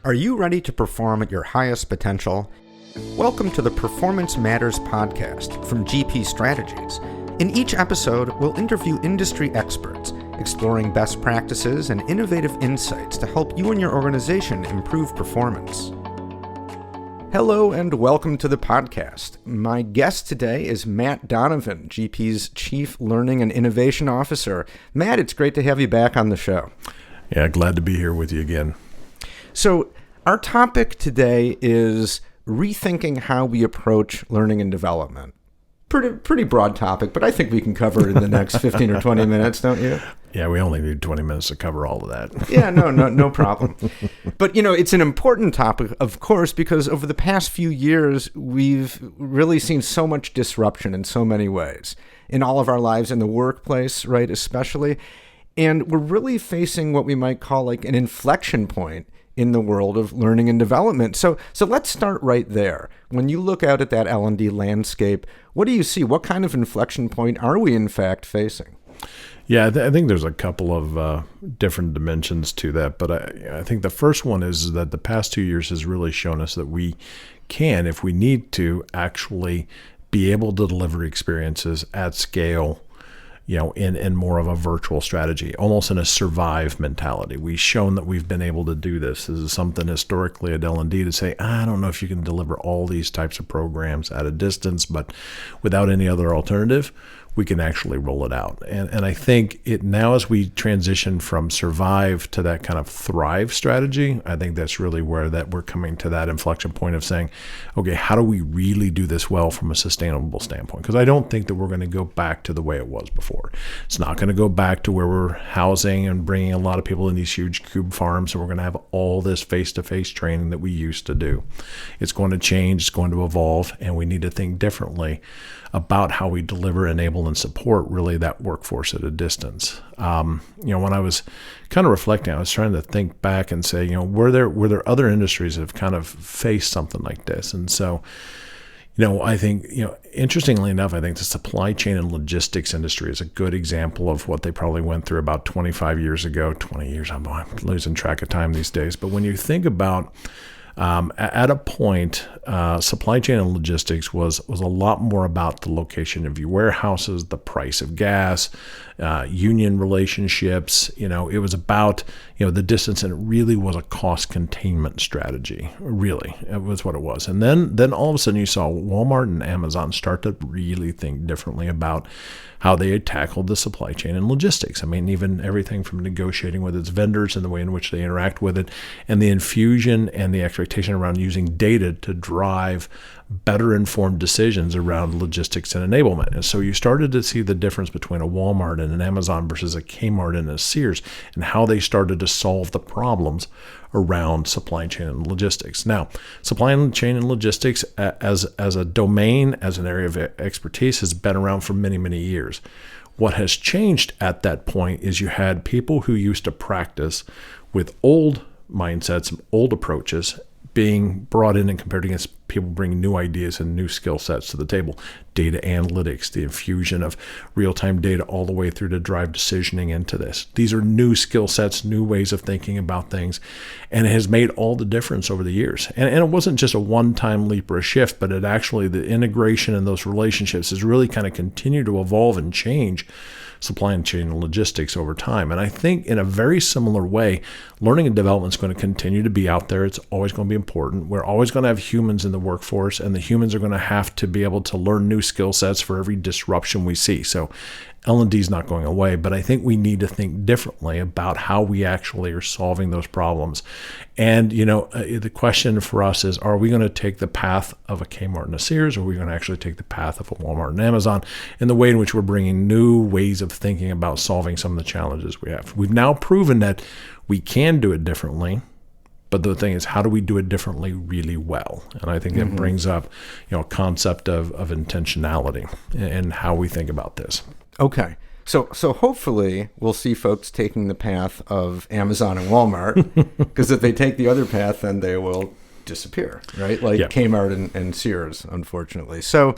Are you ready to perform at your highest potential? Welcome to the Performance Matters podcast from GP Strategies. In each episode, we'll interview industry experts, exploring best practices and innovative insights to help you and your organization improve performance. Hello and welcome to the podcast. My guest today is Matt Donovan, GP's Chief Learning and Innovation Officer. Matt, it's great to have you back on the show. Yeah, glad to be here with you again. So our topic today is rethinking how we approach learning and development. Pretty broad topic, but I think we can cover it in the next 15 or 20 minutes, don't you? Yeah, we only need 20 minutes to cover all of that. Yeah, no problem. But, it's an important topic, of course, because over the past few years, we've really seen so much disruption in so many ways in all of our lives, in the workplace, right, especially. And we're really facing what we might call like an inflection point in the world of learning and development. So let's start right there. When you look out at that L&D landscape, what do you see? What kind of inflection point are we in fact facing? Yeah, I think there's a couple of different dimensions to that, but I think the first one is that the past 2 years has really shown us that we can, if we need to, actually be able to deliver experiences at scale, in more of a virtual strategy, almost in a survive mentality. We've shown that we've been able to do this. This is something historically at L&D to say, I don't know if you can deliver all these types of programs at a distance, but without any other alternative, we can actually roll it out. And I think it now, as we transition from survive to that kind of thrive strategy, I think that's really where that we're coming to that inflection point of saying, okay, how do we really do this well from a sustainable standpoint? Because I don't think that we're going to go back to the way it was before. It's not going to go back to where we're housing and bringing a lot of people in these huge cube farms, and we're going to have all this face-to-face training that we used to do. It's going to change, it's going to evolve, and we need to think differently about how we deliver, enable, and support really that workforce at a distance. When I was kind of reflecting, I was trying to think back and say, were there other industries that have kind of faced something like this? And so, I think, interestingly enough, I think the supply chain and logistics industry is a good example of what they probably went through about 25 years ago, 20 years. I'm losing track of time these days. But when you think about at a point, supply chain and logistics was a lot more about the location of your warehouses, the price of gas, union relationships. It was about the distance, and it really was a cost containment strategy. Really, it was what it was. And then all of a sudden, you saw Walmart and Amazon start to really think differently about how they had tackled the supply chain and logistics. I mean, even everything from negotiating with its vendors and the way in which they interact with it, and the infusion and the expectation around using data to drive better informed decisions around logistics and enablement. And so you started to see the difference between a Walmart and an Amazon versus a Kmart and a Sears, and how they started to solve the problems around supply chain and logistics. Now, supply chain and logistics as a domain, as an area of expertise, has been around for many, many years. What has changed at that point is you had people who used to practice with old mindsets, old approaches, being brought in and compared against people bringing new ideas and new skill sets to the table. Data analytics, the infusion of real-time data all the way through to drive decisioning into this. These are new skill sets, new ways of thinking about things, and it has made all the difference over the years. And it wasn't just a one-time leap or a shift, but it actually, the integration in those relationships has really kind of continued to evolve and change supply chain and logistics over time. And I think in a very similar way, learning and development is going to continue to be out there. It's always going to be important. We're always going to have humans in the workforce, and the humans are going to have to be able to learn new skill sets for every disruption we see. So L&D is not going away, but I think we need to think differently about how we actually are solving those problems. And, the question for us is, are we going to take the path of a Kmart and a Sears, or are we going to actually take the path of a Walmart and Amazon in the way in which we're bringing new ways of thinking about solving some of the challenges we have? We've now proven that we can do it differently. But the thing is, how do we do it differently really well? And I think that brings up, a concept of intentionality and how we think about this. Okay. So hopefully we'll see folks taking the path of Amazon and Walmart, because if they take the other path, then they will disappear, right? Like Kmart and Sears, unfortunately. So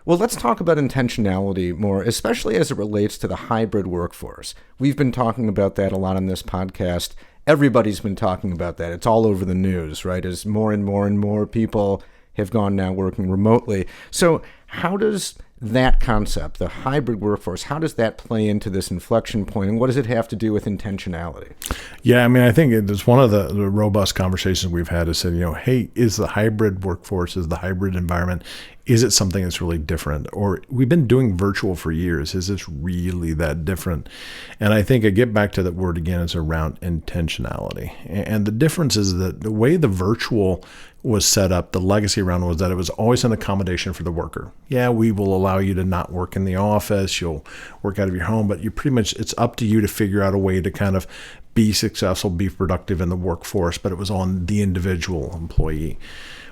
Well, let's talk about intentionality more, especially as it relates to the hybrid workforce. We've been talking about that a lot on this podcast. Everybody's been talking about that. It's all over the news, right? As more and more and more people have gone now working remotely. So how does that concept, the hybrid workforce, how does that play into this inflection point, and what does it have to do with intentionality? Yeah, I mean, I think it's one of the robust conversations we've had is said, hey, is the hybrid workforce, is the hybrid environment, is it something that's really different? Or we've been doing virtual for years. Is this really that different? And I think I get back to that word again, is around intentionality. And the difference is that the way the virtual was set up, the legacy around was that it was always an accommodation for the worker. Yeah, we will allow you to not work in the office, you'll work out of your home, but you pretty much, it's up to you to figure out a way to kind of be successful, be productive in the workforce, but it was on the individual employee.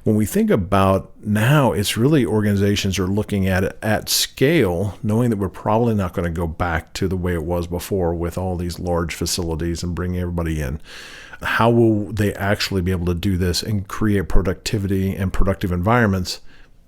When we think about now, it's really organizations are looking at it at scale, knowing that we're probably not going to go back to the way it was before with all these large facilities and bringing everybody in. How will they actually be able to do this and create productivity and productive environments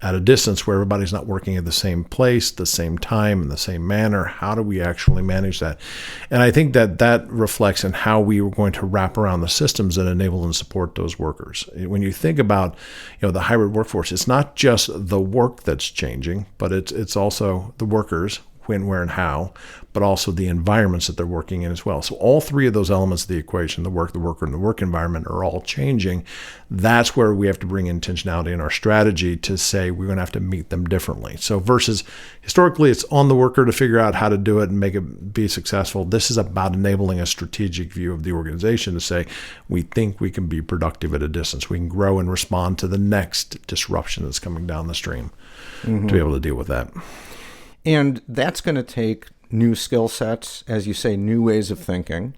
at a distance where everybody's not working at the same place, the same time, in the same manner? How do we actually manage that? And I think that reflects in how we are going to wrap around the systems that enable and support those workers. When you think about the hybrid workforce, it's not just the work that's changing, but it's also the workers, when, where, and how, but also the environments that they're working in as well. So all three of those elements of the equation, the work, the worker, and the work environment, are all changing. That's where we have to bring intentionality in our strategy to say we're going to have to meet them differently. So versus historically, it's on the worker to figure out how to do it and make it be successful. This is about enabling a strategic view of the organization to say, we think we can be productive at a distance. We can grow and respond to the next disruption that's coming down the stream to be able to deal with that. And that's going to take new skill sets, as you say, new ways of thinking.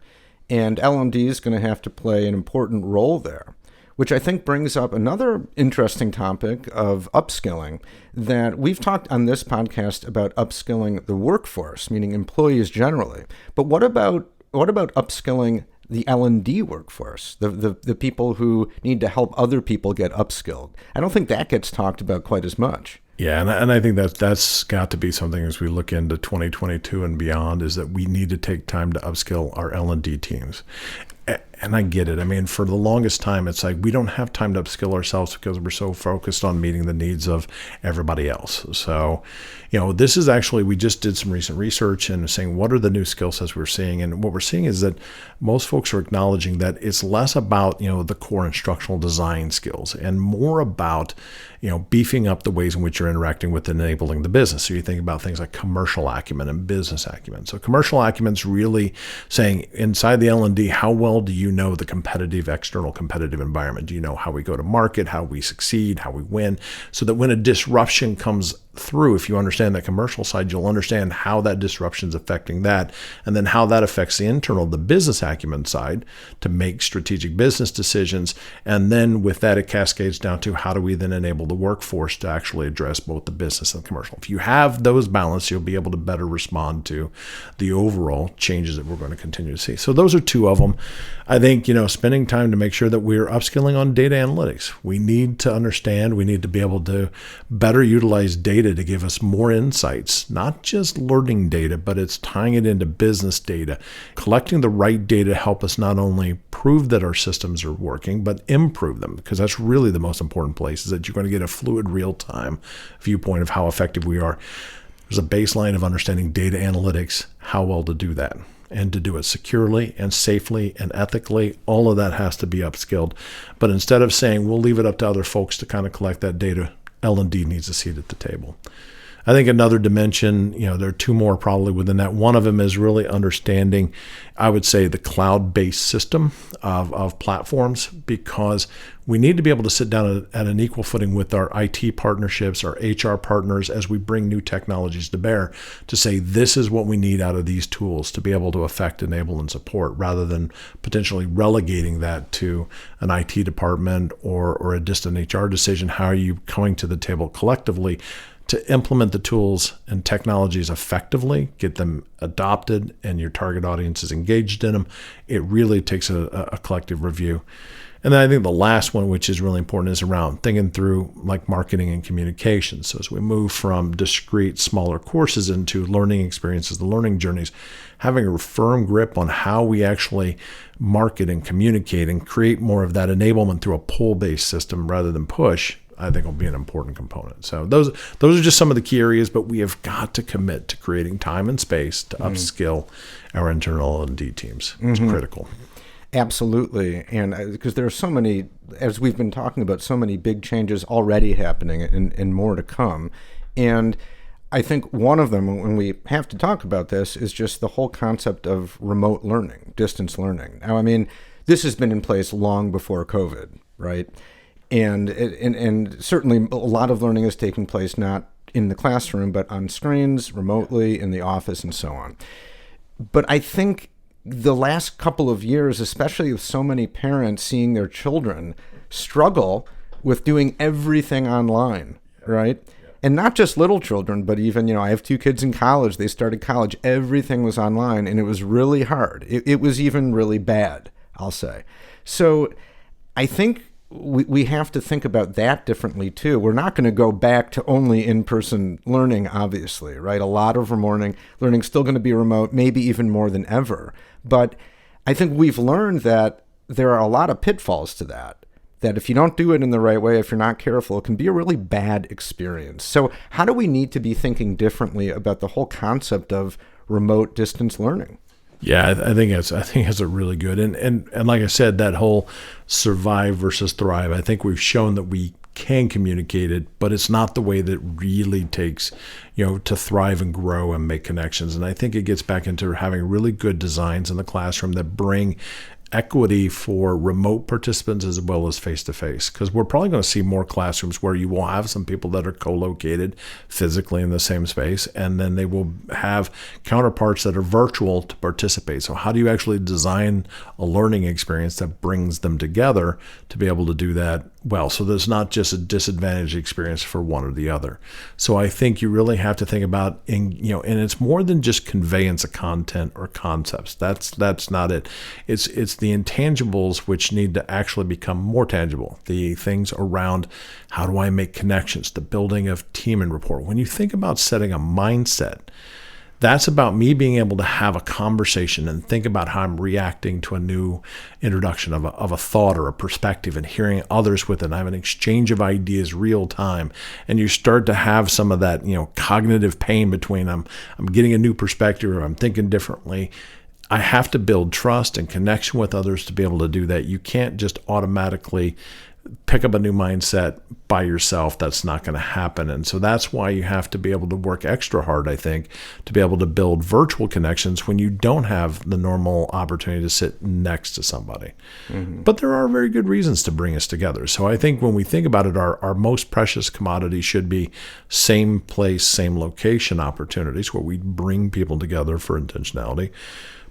And L&D is going to have to play an important role there, which I think brings up another interesting topic of upskilling, that we've talked on this podcast about upskilling the workforce, meaning employees generally. But what about upskilling the L&D workforce, the people who need to help other people get upskilled? I don't think that gets talked about quite as much. Yeah, and I think that's got to be something as we look into 2022 and beyond, is that we need to take time to upskill our L&D teams. And I get it. I mean, for the longest time, it's like we don't have time to upskill ourselves because we're so focused on meeting the needs of everybody else. So, this is actually, we just did some recent research and saying, what are the new skill sets we're seeing? And what we're seeing is that most folks are acknowledging that it's less about, the core instructional design skills and more about, beefing up the ways in which you're interacting with enabling the business. So you think about things like commercial acumen and business acumen. So commercial acumen is really saying inside the L&D, how well do you know the external competitive environment? Do you know how we go to market, how we succeed, how we win? So that when a disruption comes through, if you understand that commercial side, you'll understand how that disruption is affecting that, and then how that affects the business acumen side to make strategic business decisions. And then with that, it cascades down to how do we then enable the workforce to actually address both the business and commercial. If you have those balanced, you'll be able to better respond to the overall changes that we're going to continue to see. So those are two of them. I think, spending time to make sure that we're upskilling on data analytics. We need to understand, we need to be able to better utilize data to give us more insights, not just learning data, but it's tying it into business data, collecting the right data to help us not only prove that our systems are working, but improve them, because that's really the most important place, is that you're going to get a fluid real-time viewpoint of how effective we are. There's a baseline of understanding data analytics, how well to do that, and to do it securely and safely and ethically. All of that has to be upskilled. But instead of saying we'll leave it up to other folks to kind of collect that data, L&D needs a seat at the table. I think another dimension, there are two more probably within that. One of them is really understanding, I would say, the cloud-based system of platforms, because we need to be able to sit down at an equal footing with our IT partnerships, our HR partners, as we bring new technologies to bear, to say this is what we need out of these tools to be able to affect, enable, and support, rather than potentially relegating that to an IT department or a distant HR decision. How are you coming to the table collectively to implement the tools and technologies effectively, get them adopted, and your target audience is engaged in them, it really takes a collective review. And then I think the last one, which is really important, is around thinking through like marketing and communication. So as we move from discrete, smaller courses into learning experiences, the learning journeys, having a firm grip on how we actually market and communicate and create more of that enablement through a pull-based system rather than push, I think will be an important component. So those are just some of the key areas, but we have got to commit to creating time and space to upskill our internal L&D teams. It's critical. Absolutely. And because there are so many, as we've been talking about, so many big changes already happening and more to come. And I think one of them, when we have to talk about this, is just the whole concept of remote learning, distance learning. Now, I mean, this has been in place long before COVID, right? And certainly a lot of learning is taking place not in the classroom, but on screens, remotely, in the office, and so on. But I think the last couple of years, especially with so many parents seeing their children struggle with doing everything online, right? And not just little children, but even, I have 2 kids in college. They started college. Everything was online, and it was really hard. It was even really bad, I'll say. So I think we have to think about that differently, too. We're not going to go back to only in-person learning, obviously, right? A lot of learning is still going to be remote, maybe even more than ever. But I think we've learned that there are a lot of pitfalls to that if you don't do it in the right way, if you're not careful, it can be a really bad experience. So how do we need to be thinking differently about the whole concept of remote distance learning? Yeah, I think it's a really good, and like I said, that whole survive versus thrive, I think we've shown that we can communicate it, but it's not the way that really takes, to thrive and grow and make connections. And I think it gets back into having really good designs in the classroom that bring equity for remote participants as well as face-to-face, because we're probably going to see more classrooms where you will have some people that are co-located physically in the same space, and then they will have counterparts that are virtual to participate. So how do you actually design a learning experience that brings them together to be able to do that well, so there's not just a disadvantaged experience for one or the other? So I think you really have to think about, and it's more than just conveyance of content or concepts. That's not it. It's the intangibles which need to actually become more tangible. The things around how do I make connections, the building of team and rapport. When you think about setting a mindset, that's about me being able to have a conversation and think about how I'm reacting to a new introduction of a thought or a perspective, and hearing others with it. I have an exchange of ideas real time, and you start to have some of that, cognitive pain between I'm getting a new perspective, or I'm thinking differently. I have to build trust and connection with others to be able to do that. You can't just automatically pick up a new mindset by yourself. That's not going to happen. And so that's why you have to be able to work extra hard, I think, to be able to build virtual connections when you don't have the normal opportunity to sit next to somebody. Mm-hmm. But there are very good reasons to bring us together. So I think when we think about it, our most precious commodity should be same place, same location opportunities where we bring people together for intentionality.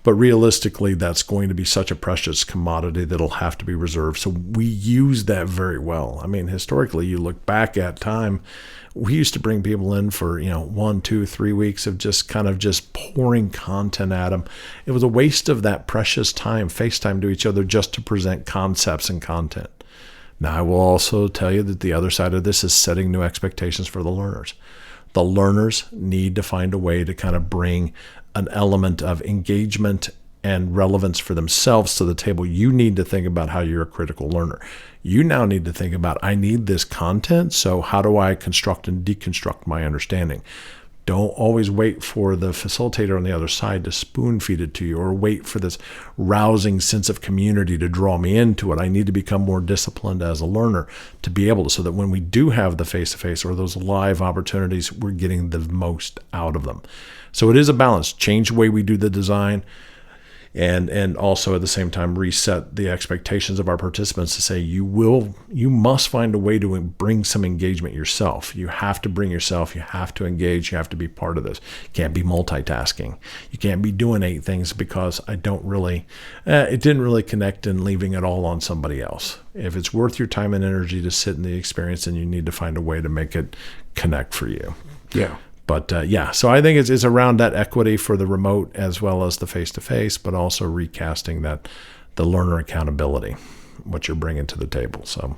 But realistically, that's going to be such a precious commodity that'll have to be reserved. So we use that very well. I mean, historically, you look back at time, we used to bring people in for, 1, 2, 3 weeks of just pouring content at them. It was a waste of that precious time, FaceTime to each other, just to present concepts and content. Now, I will also tell you that the other side of this is setting new expectations for the learners. The learners need to find a way to kind of bring an element of engagement and relevance for themselves to the table. You need to think about how you're a critical learner. You now need to think about, I need this content, so how do I construct and deconstruct my understanding? Don't always wait for the facilitator on the other side to spoon feed it to you, or wait for this rousing sense of community to draw me into it. I need to become more disciplined as a learner to be able to, so that when we do have the face-to-face or those live opportunities, we're getting the most out of them. So it is a balance. Change the way we do the design. and also at the same time reset the expectations of our participants to say you must find a way to bring some engagement yourself. You have to bring yourself, you have to engage, you have to be part of this. You can't be multitasking. You can't be doing 8 things because it didn't really connect, and leaving it all on somebody else. If it's worth your time and energy to sit in the experience, then you need to find a way to make it connect for you. Yeah. But so I think it's around that equity for the remote as well as the face-to-face, but also recasting that the learner accountability, what you're bringing to the table. So,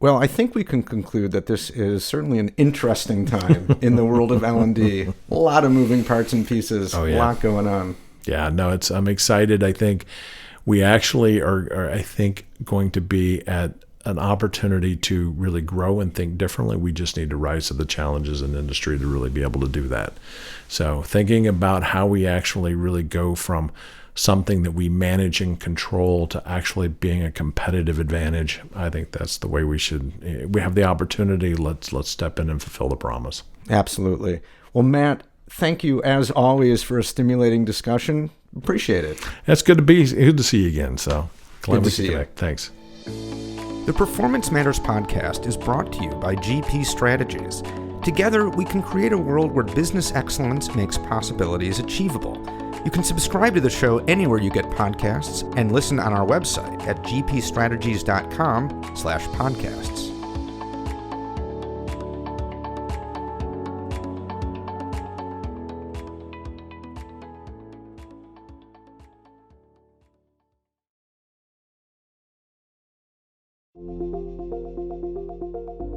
Well, I think we can conclude that this is certainly an interesting time in the world of L&D. A lot of moving parts and pieces, Oh, yeah. A lot going on. Yeah, no, I'm excited. I think we actually are I think, going to be at an opportunity to really grow and think differently. We just need to rise to the challenges in industry to really be able to do that. So thinking about how we actually really go from something that we manage and control to actually being a competitive advantage, I think that's the way we have the opportunity. Let's step in and fulfill the promise. Absolutely. Well, Matt, thank you as always for a stimulating discussion. Appreciate it. It's good to see you again. So glad Good to we see could you. connect. Thanks. The Performance Matters podcast is brought to you by GP Strategies. Together, we can create a world where business excellence makes possibilities achievable. You can subscribe to the show anywhere you get podcasts and listen on our website at gpstrategies.com/podcasts.